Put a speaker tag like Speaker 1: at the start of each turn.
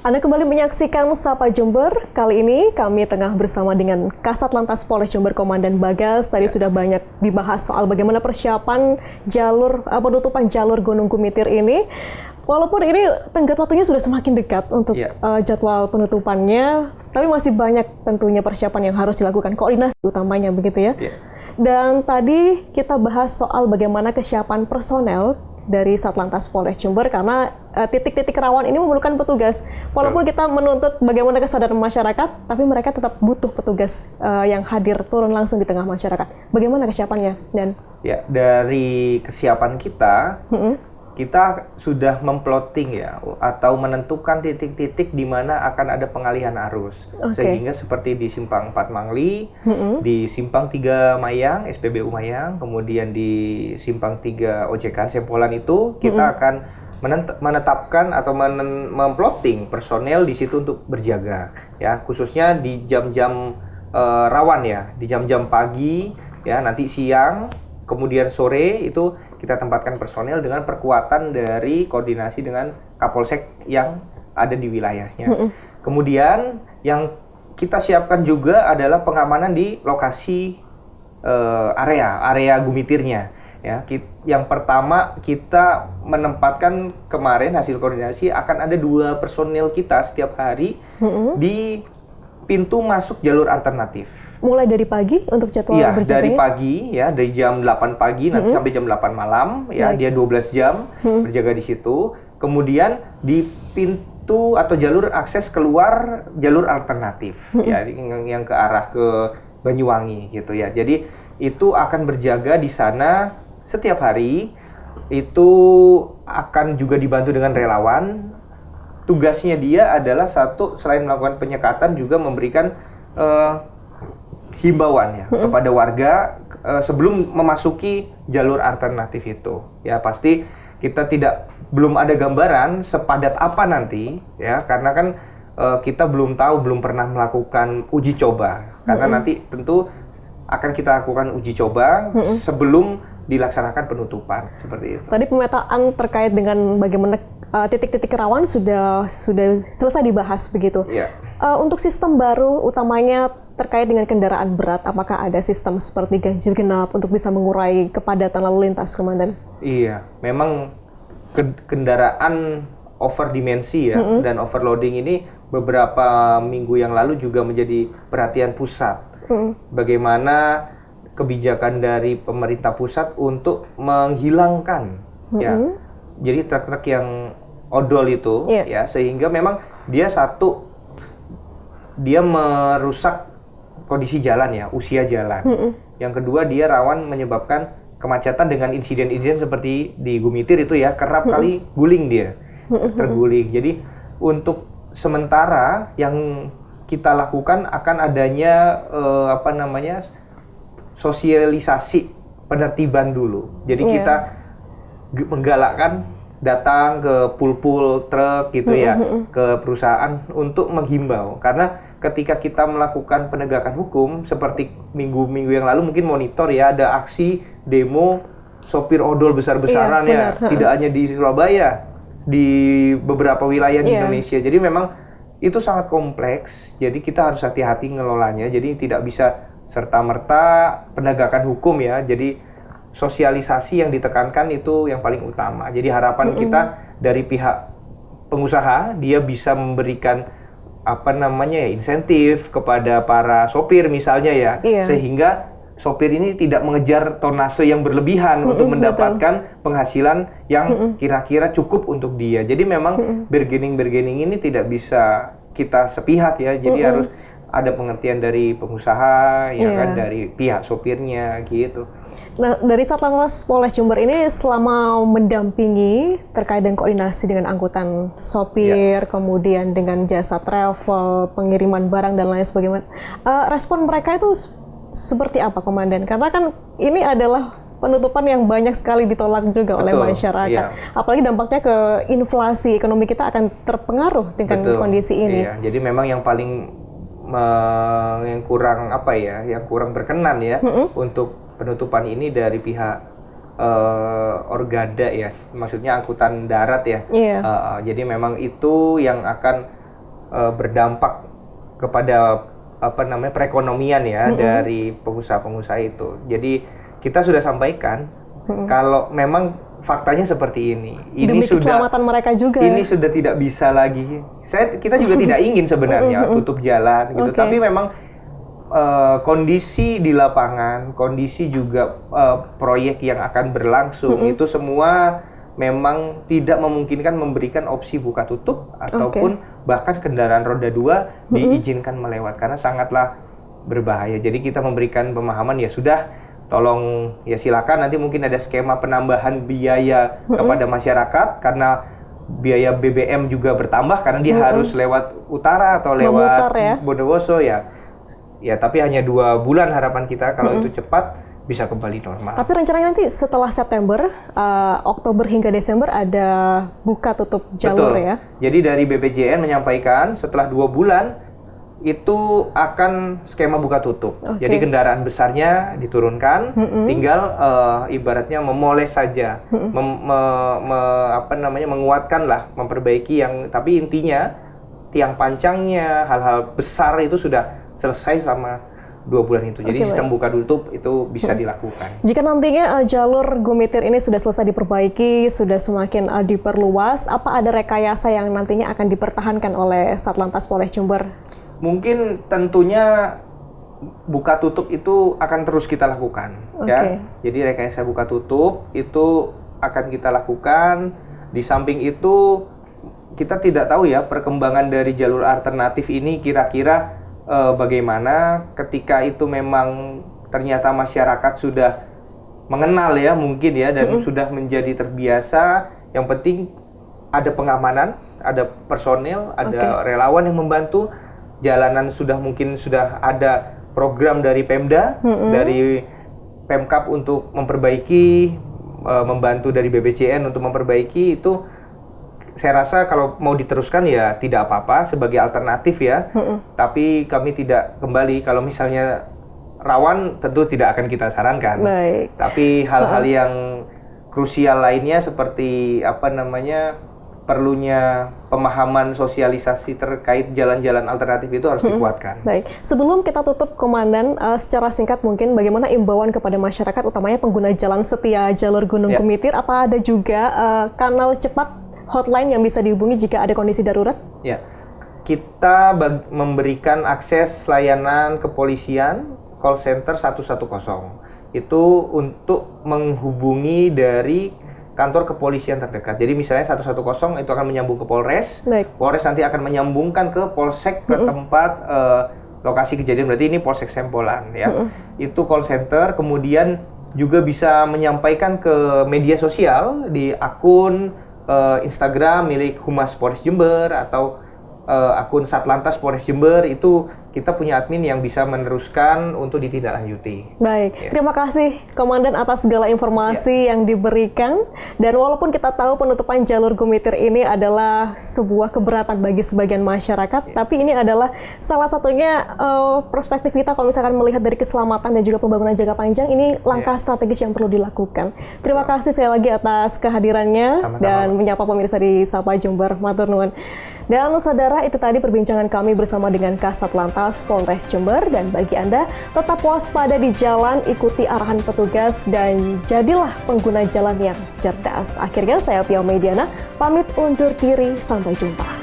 Speaker 1: Anda kembali menyaksikan Sapa Jember. Kali ini kami tengah bersama dengan Kasat Lantas Polres Jember Komandan Bagas. Tadi sudah banyak dibahas soal bagaimana persiapan penutupan jalur Gunung Gumitir ini. Walaupun ini tenggat waktunya sudah semakin dekat untuk jadwal penutupannya, tapi masih banyak tentunya persiapan yang harus dilakukan, koordinasi utamanya begitu ya. Dan tadi kita bahas soal bagaimana kesiapan personel dari Satlantas Polres Jember karena titik-titik rawan ini memerlukan petugas. Walaupun kita menuntut bagaimana kesadaran masyarakat, tapi mereka tetap butuh petugas yang hadir turun langsung di tengah masyarakat. Bagaimana kesiapannya? Dan
Speaker 2: dari kesiapan kita, kita sudah memploting ya atau menentukan titik-titik di mana akan ada pengalihan arus. Sehingga seperti di Simpang 4 Mangli, di Simpang 3 Mayang, SPBU Mayang, kemudian di Simpang 3 Ojekan Sempolan itu kita akan menetapkan atau memploting personel di situ untuk berjaga ya, khususnya di jam-jam rawan ya, di jam-jam pagi ya, nanti siang, kemudian sore itu kita tempatkan personel dengan perkuatan dari koordinasi dengan Kapolsek yang ada di wilayahnya. Kemudian yang kita siapkan juga adalah pengamanan di lokasi area Gumitirnya. Ya, yang pertama kita menempatkan kemarin hasil koordinasi akan ada 2 personel kita setiap hari di pintu masuk jalur alternatif.
Speaker 1: Mulai dari pagi untuk jadwal berjaganya?
Speaker 2: Dari pagi ya, dari jam 8 pagi nanti sampai jam 8 malam ya, dia 12 jam berjaga di situ. Kemudian di pintu atau jalur akses keluar jalur alternatif ya, yang ke arah ke Banyuwangi gitu ya. Jadi itu akan berjaga di sana setiap hari. Itu akan juga dibantu dengan relawan. Tugasnya dia adalah satu, selain melakukan penyekatan juga memberikan himbauan ya kepada warga sebelum memasuki jalur alternatif itu. Ya pasti kita belum ada gambaran sepadat apa nanti ya, karena kan kita belum tahu, belum pernah melakukan uji coba. Karena nanti tentu akan kita lakukan uji coba sebelum dilaksanakan penutupan seperti itu.
Speaker 1: Tadi pemetaan terkait dengan bagaimana titik-titik rawan sudah selesai dibahas begitu. Untuk sistem baru utamanya terkait dengan kendaraan berat, apakah ada sistem seperti ganjil genap untuk bisa mengurai kepadatan lalu lintas, Komandan?
Speaker 2: Iya, memang kendaraan over dimensi ya dan overloading ini beberapa minggu yang lalu juga menjadi perhatian pusat. Bagaimana kebijakan dari pemerintah pusat untuk menghilangkan ya, jadi truk-truk yang odol itu ya, sehingga memang dia merusak kondisi jalan ya, usia jalan. Yang kedua, dia rawan menyebabkan kemacetan dengan insiden-insiden seperti di Gumitir itu ya, kerap kali guling dia, terguling. Jadi untuk sementara yang kita lakukan akan adanya sosialisasi penertiban dulu. Jadi kita menggalakkan datang ke pool-pool truk gitu ya, ke perusahaan untuk menghimbau. Karena ketika kita melakukan penegakan hukum seperti minggu-minggu yang lalu mungkin monitor ya, ada aksi demo sopir odol besar-besaran ya, tidak hanya di Surabaya, di beberapa wilayah di Indonesia. Jadi memang itu sangat kompleks. Jadi kita harus hati-hati ngelolanya. Jadi tidak bisa serta-merta penegakan hukum ya. Jadi sosialisasi yang ditekankan itu yang paling utama. Jadi harapan kita dari pihak pengusaha, dia bisa memberikan insentif kepada para sopir misalnya ya, sehingga sopir ini tidak mengejar tonase yang berlebihan untuk mendapatkan penghasilan yang kira-kira cukup untuk dia. Jadi memang bargaining ini tidak bisa kita sepihak ya. Jadi harus ada pengertian dari pengusaha, ya kan, dari pihak sopirnya gitu.
Speaker 1: Nah, dari Satlantas Polres Jember ini selama mendampingi terkait dengan koordinasi dengan angkutan sopir, kemudian dengan jasa travel, pengiriman barang dan lain sebagainya, respon mereka itu seperti apa, Komandan? Karena kan ini adalah penutupan yang banyak sekali ditolak juga oleh masyarakat. Apalagi dampaknya ke inflasi, ekonomi kita akan terpengaruh dengan kondisi ini.
Speaker 2: Jadi memang yang paling yang kurang berkenan ya untuk penutupan ini dari pihak Orgada ya, maksudnya angkutan darat ya. Jadi memang itu yang akan berdampak kepada perekonomian ya dari pengusaha-pengusaha itu. Jadi kita sudah sampaikan kalau memang faktanya seperti ini.
Speaker 1: Demi keselamatan mereka juga.
Speaker 2: Ini sudah tidak bisa lagi. Kita juga tidak ingin sebenarnya tutup jalan gitu. Tapi memang kondisi di lapangan, kondisi juga proyek yang akan berlangsung itu semua memang tidak memungkinkan memberikan opsi buka tutup ataupun bahkan kendaraan roda 2 diizinkan melewat karena sangatlah berbahaya. Jadi kita memberikan pemahaman ya sudah, tolong ya silakan nanti mungkin ada skema penambahan biaya kepada masyarakat karena biaya BBM juga bertambah karena dia harus lewat utara atau lewat Bondowoso ya. Ya tapi hanya 2 bulan harapan kita kalau itu cepat bisa kembali normal.
Speaker 1: Tapi rencananya nanti setelah September, Oktober hingga Desember ada buka tutup jalur. Betul. Ya?
Speaker 2: Jadi dari BPJN menyampaikan setelah 2 bulan itu akan skema buka tutup. Jadi kendaraan besarnya diturunkan, tinggal ibaratnya memoles saja, menguatkan lah, memperbaiki yang. Tapi intinya tiang pancangnya, hal-hal besar itu sudah selesai sama 2 bulan itu. Jadi sistem buka tutup itu bisa dilakukan.
Speaker 1: Jika nantinya jalur Gumitir ini sudah selesai diperbaiki, sudah semakin diperluas, apa ada rekayasa yang nantinya akan dipertahankan oleh Satlantas Polres Jember?
Speaker 2: Mungkin tentunya buka tutup itu akan terus kita lakukan. Ya. Jadi rekayasa buka tutup itu akan kita lakukan. Di samping itu kita tidak tahu ya perkembangan dari jalur alternatif ini kira-kira bagaimana ketika itu memang ternyata masyarakat sudah mengenal ya mungkin ya dan sudah menjadi terbiasa. Yang penting ada pengamanan, ada personil, ada relawan yang membantu. Jalanan mungkin sudah ada program dari Pemda, dari Pemkap untuk memperbaiki, membantu dari BPJN untuk memperbaiki itu. Saya rasa kalau mau diteruskan ya tidak apa-apa sebagai alternatif ya. Tapi kami tidak kembali kalau misalnya rawan tentu tidak akan kita sarankan.
Speaker 1: Baik.
Speaker 2: Tapi hal-hal yang krusial lainnya seperti perlunya pemahaman sosialisasi terkait jalan-jalan alternatif itu harus dikuatkan.
Speaker 1: Baik. Sebelum kita tutup, Komandan, secara singkat mungkin bagaimana imbauan kepada masyarakat utamanya pengguna jalan setia jalur Gunung Gumitir, apa ada juga kanal cepat hotline yang bisa dihubungi jika ada kondisi darurat? Ya,
Speaker 2: kita memberikan akses layanan kepolisian call center 110. Itu untuk menghubungi dari kantor kepolisian terdekat. Jadi misalnya 110 itu akan menyambung ke Polres. Baik. Polres nanti akan menyambungkan ke Polsek ke tempat lokasi kejadian. Berarti ini Polsek Sempolan ya. Itu call center. Kemudian juga bisa menyampaikan ke media sosial di akun Instagram milik Humas Polres Jember atau akun Satlantas Polres Jember. Itu kita punya admin yang bisa meneruskan untuk ditindaklanjuti.
Speaker 1: Baik, terima kasih Komandan atas segala informasi yang diberikan. Dan walaupun kita tahu penutupan jalur Gumitir ini adalah sebuah keberatan bagi sebagian masyarakat, tapi ini adalah salah satunya perspektif kita kalau misalkan melihat dari keselamatan dan juga pembangunan jangka panjang, ini langkah strategis yang perlu dilakukan. Terima kasih sekali lagi atas kehadirannya. Sama-sama. Dan menyapa pemirsa di Sapa Jember. Matur nuwun. Dan saudara, itu tadi perbincangan kami bersama dengan Kasat Lantas Polres Jember. Dan bagi Anda, tetap waspada di jalan, ikuti arahan petugas, dan jadilah pengguna jalan yang cerdas. Akhirnya saya Pia Mediana, pamit undur diri, sampai jumpa.